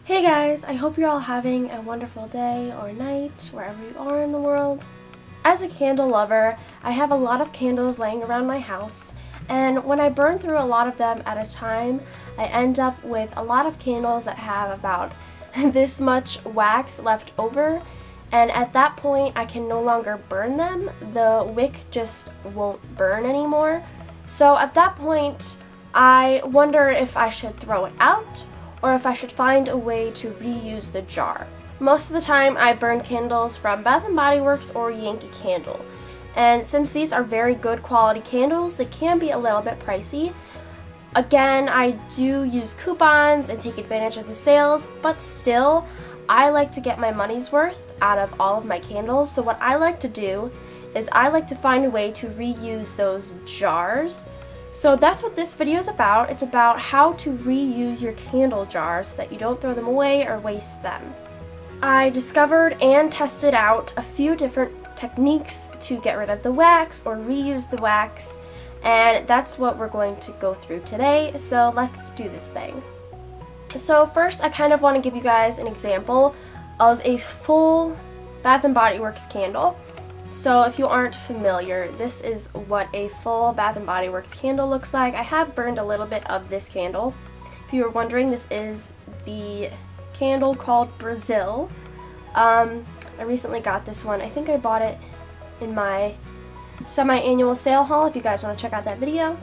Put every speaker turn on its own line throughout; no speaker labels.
Hey guys, I hope you're all having a wonderful day or night, wherever you are in the world. As a candle lover, I have a lot of candles laying around my house, and when I burn through a lot of them at a time, I end up with a lot of candles that have about this much wax left over, and at that point I can no longer burn them. The wick just won't burn anymore. So at that point, I wonder if I should throw it out or if I should find a way to reuse the jar. Most of the time I burn candles from Bath & Body Works or Yankee candle. And since these are very good quality candles, they can be a little bit pricey. Again, I do use coupons and take advantage of the sales, but still, I like to get my money's worth out of all of my candles. So what I like to do is I like to find a way to reuse those jars. So that's what this video is about. It's about how to reuse your candle jars so that you don't throw them away or waste them. I discovered and tested out a few different techniques to get rid of the wax or reuse the wax, and that's what we're going to go through today. So let's do this thing. So first, I kind of want to give you guys an example of a full Bath & Body Works candle. So if you aren't familiar, this is what a full Bath & Body Works candle looks like. I have burned a little bit of this candle. If you were wondering, this is the candle called Brazil. I recently got this one. I think I bought it in my semi-annual sale haul, if you guys want to check out that video.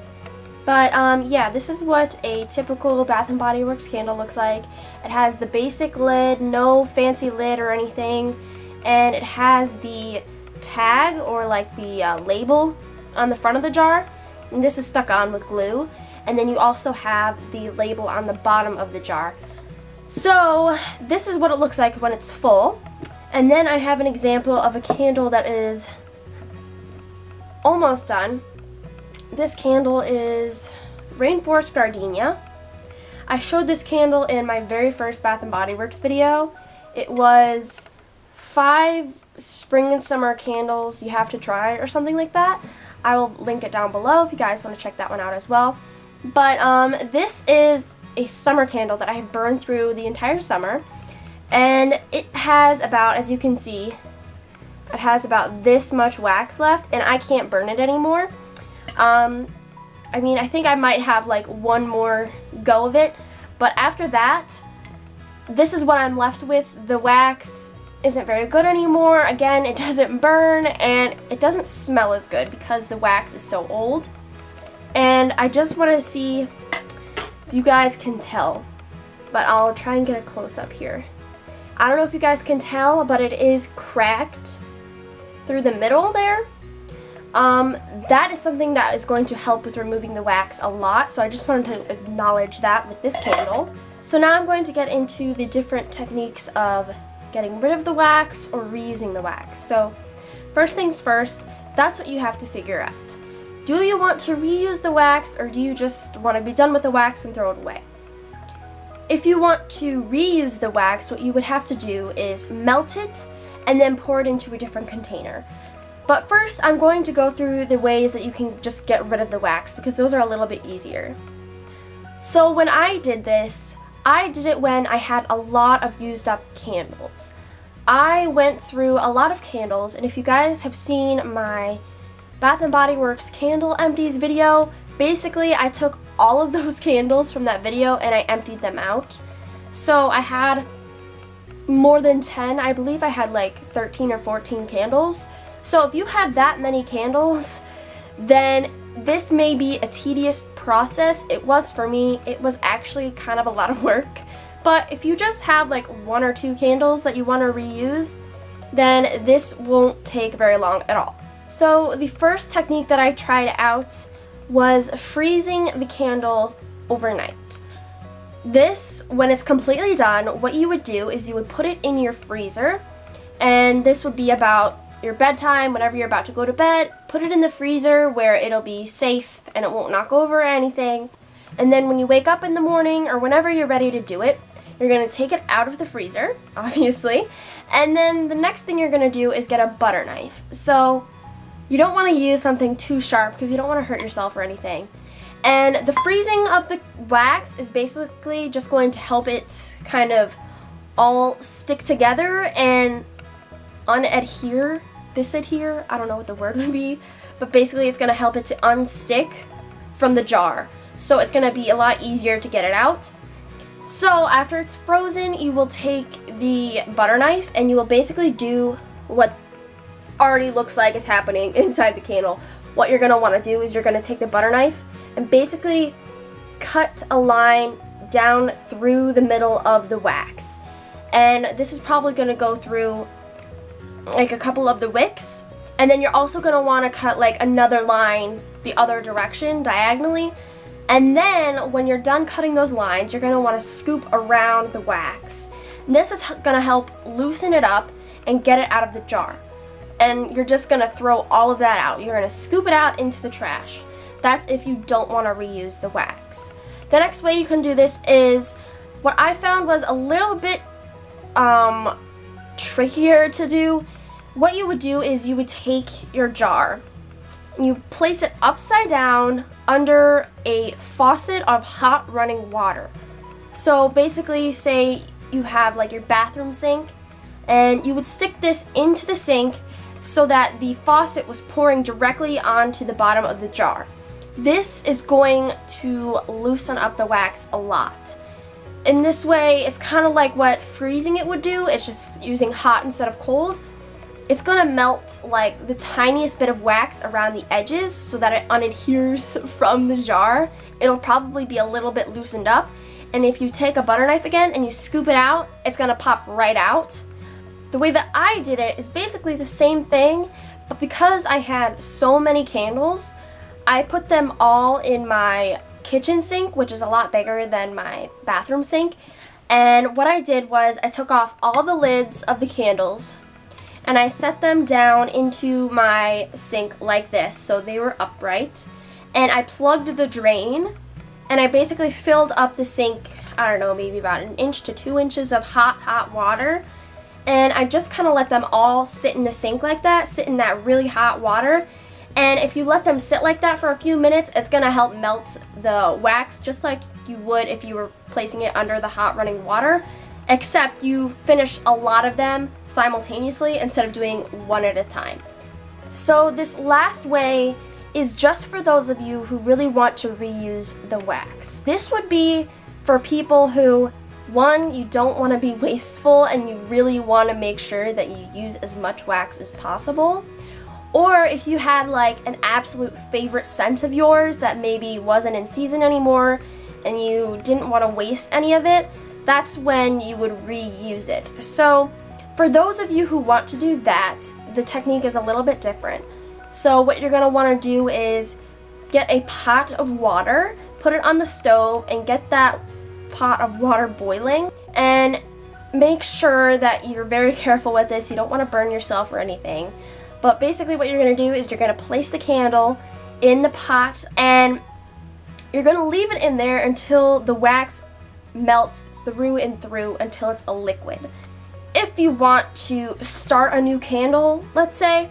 But yeah, this is what a typical Bath & Body Works candle looks like. It has the basic lid, no fancy lid or anything, and it has the tag or like the label on the front of the jar, and this is stuck on with glue, and then you also have the label on the bottom of the jar. So this is what it looks like when it's full. And then I have an example of a candle that is almost done. This candle is Rainforest Gardenia. I showed this candle in my very first Bath & Body Works video. It was 5 spring and summer candles you have to try or something like that. I will link it down below if you guys want to check that one out as well. But this is a summer candle that I have burned through the entire summer, and it has about, as you can see, it has about this much wax left, and I can't burn it anymore. I mean, I think I might have like one more go of it, but after that, this is what I'm left with. The wax isn't very good anymore. Again, it doesn't burn and it doesn't smell as good because the wax is so old. And I just want to see if you guys can tell, but I'll try and get a close-up here. I don't know if you guys can tell, but it is cracked through the middle there. That is something that is going to help with removing the wax a lot, so I just wanted to acknowledge that with this candle. So now I'm going to get into the different techniques of getting rid of the wax or reusing the wax. So first things first, that's what you have to figure out. Do you want to reuse the wax, or do you just want to be done with the wax and throw it away? If you want to reuse the wax, what you would have to do is melt it and then pour it into a different container. But first, I'm going to go through the ways that you can just get rid of the wax, because those are a little bit easier. So when I did this, I did it when I had a lot of used up candles. I went through a lot of candles, and if you guys have seen my Bath & Body Works candle empties video, basically I took all of those candles from that video and I emptied them out. So I had more than 10, I believe I had like 13 or 14 candles. So if you have that many candles, then this may be a tedious process. It was for me. It was actually kind of a lot of work. But if you just have like 1 or 2 candles that you want to reuse, then this won't take very long at all. So the first technique that I tried out was freezing the candle overnight. This, when it's completely done, what you would do is you would put it in your freezer, and this would be about your bedtime, whenever you're about to go to bed. Put it in the freezer where it'll be safe and it won't knock over or anything. And then when you wake up in the morning or whenever you're ready to do it, you're going to take it out of the freezer, obviously. And then the next thing you're going to do is get a butter knife. So you don't want to use something too sharp because you don't want to hurt yourself or anything. And the freezing of the wax is basically just going to help it kind of all stick together and disadhere, I don't know what the word would be, but basically it's going to help it to unstick from the jar. So it's going to be a lot easier to get it out. So after it's frozen, you will take the butter knife and you will basically do what already looks like is happening inside the candle. What you're going to want to do is you're going to take the butter knife and basically cut a line down through the middle of the wax. And this is probably going to go through like a couple of the wicks. And then you're also going to want to cut like another line the other direction diagonally. And then when you're done cutting those lines, you're going to want to scoop around the wax. And this is going to help loosen it up and get it out of the jar. And you're just going to throw all of that out. You're going to scoop it out into the trash. That's if you don't want to reuse the wax. The next way you can do this is what I found was a little bit trickier to do. What you would do is you would take your jar and you place it upside down under a faucet of hot running water. So basically, say you have like your bathroom sink, and you would stick this into the sink so that the faucet was pouring directly onto the bottom of the jar. This is going to loosen up the wax a lot. In this way, it's kind of like what freezing it would do. It's just using hot instead of cold. It's going to melt like the tiniest bit of wax around the edges so that it unadheres from the jar. It'll probably be a little bit loosened up. And if you take a butter knife again and you scoop it out, it's going to pop right out. The way that I did it is basically the same thing, but because I had so many candles, I put them all in my kitchen sink, which is a lot bigger than my bathroom sink. And what I did was I took off all the lids of the candles and I set them down into my sink like this, so they were upright. And I plugged the drain, and I basically filled up the sink, I don't know, maybe about 1 inch to 2 inches of hot water. And I just kind of let them all sit in the sink like that, sit in that really hot water. And if you let them sit like that for a few minutes, it's going to help melt the wax just like you would if you were placing it under the hot running water. Except you finish a lot of them simultaneously instead of doing one at a time. So this last way is just for those of you who really want to reuse the wax. This would be for people who, one, you don't want to be wasteful and you really want to make sure that you use as much wax as possible. Or if you had like an absolute favorite scent of yours that maybe wasn't in season anymore and you didn't want to waste any of it, that's when you would reuse it. So for those of you who want to do that, the technique is a little bit different. So what you're going to want to do is get a pot of water, put it on the stove, and get that pot of water boiling. And make sure that you're very careful with this. You don't want to burn yourself or anything. But basically what you're going to do is you're going to place the candle in the pot and you're going to leave it in there until the wax melts through and through until it's a liquid. If you want to start a new candle, let's say,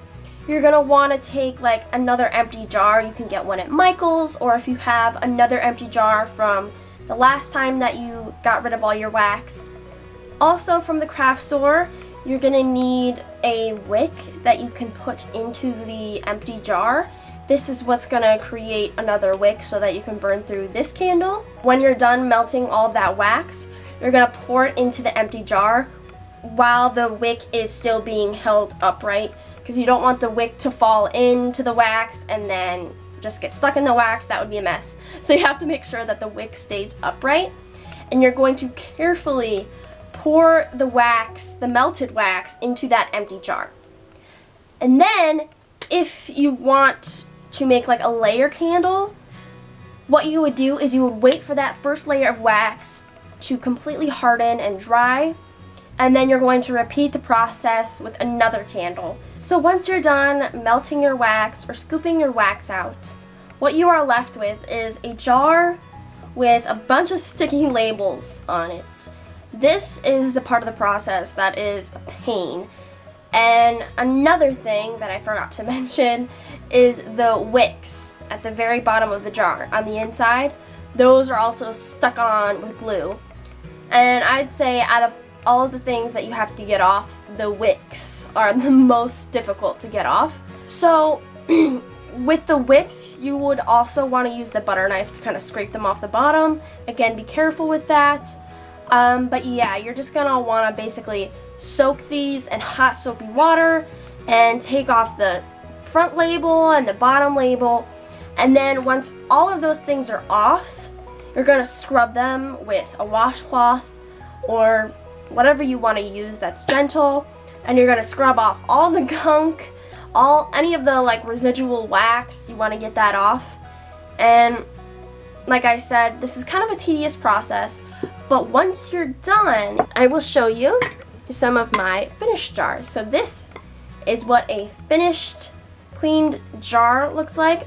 you're going to want to take like another empty jar. You can get one at Michael's, or if you have another empty jar from the last time that you got rid of all your wax. Also from the craft store, you're going to need a wick that you can put into the empty jar. This is what's going to create another wick so that you can burn through this candle. When you're done melting all of that wax, you're going to pour it into the empty jar while the wick is still being held upright, because you don't want the wick to fall into the wax and then just get stuck in the wax. That would be a mess. So you have to make sure that the wick stays upright, and you're going to carefully pour the wax, the melted wax, into that empty jar. And then if you want to make like a layer candle, what you would do is you would wait for that first layer of wax to completely harden and dry, and then you're going to repeat the process with another candle. So once you're done melting your wax or scooping your wax out, what you are left with is a jar with a bunch of sticky labels on it. This is the part of the process that is a pain. And another thing that I forgot to mention is the wicks at the very bottom of the jar on the inside. Those are also stuck on with glue. And I'd say out of all of the things that you have to get off, the wicks are the most difficult to get off. So with the wicks, you would also want to use the butter knife to kind of scrape them off the bottom. Again, be careful with that. But yeah, you're just gonna want to basically soak these in hot soapy water and take off the front label and the bottom label. And then once all of those things are off, you're gonna scrub them with a washcloth or whatever you want to use that's gentle, and you're gonna scrub off all the gunk, any of the like residual wax. You want to get that off. And like I said, this is kind of a tedious process, but once you're done, I will show you some of my finished jars. So this is what a finished cleaned jar looks like.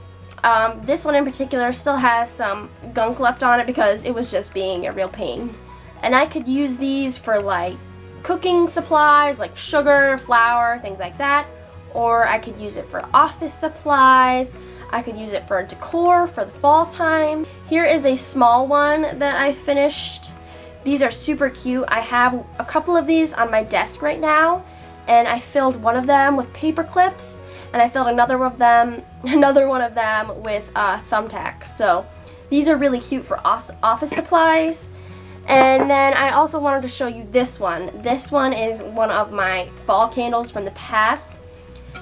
This one in particular still has some gunk left on it because it was just being a real pain. And I could use these for like cooking supplies like sugar, flour, things like that. Or I could use it for office supplies. I could use it for decor for the fall time. Here is a small one that I finished. These are super cute. I have a couple of these on my desk right now, and I filled one of them with paper clips, and I filled another one of them with thumbtacks. So these are really cute for office supplies. And then I also wanted to show you this one. This one is one of my fall candles from the past.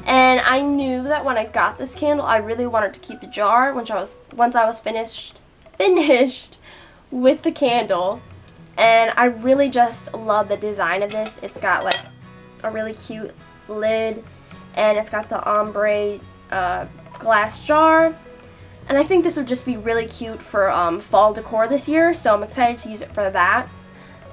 And I knew that when I got this candle, I really wanted to keep the jar once I was finished with the candle. And I really just love the design of this. It's got like a really cute lid, and it's got the ombre glass jar. And I think this would just be really cute for fall decor this year, so I'm excited to use it for that.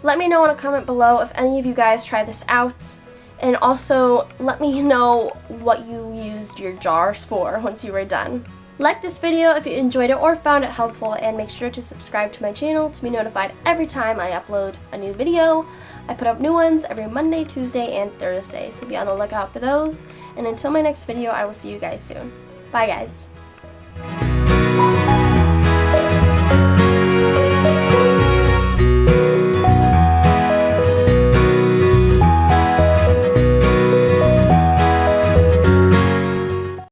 Let me know in a comment below if any of you guys try this out, and also let me know what you used your jars for once you were done. Like this video if you enjoyed it or found it helpful, and make sure to subscribe to my channel to be notified every time I upload a new video. I put up new ones every Monday, Tuesday, and Thursday, so be on the lookout for those. And until my next video, I will see you guys soon. Bye guys.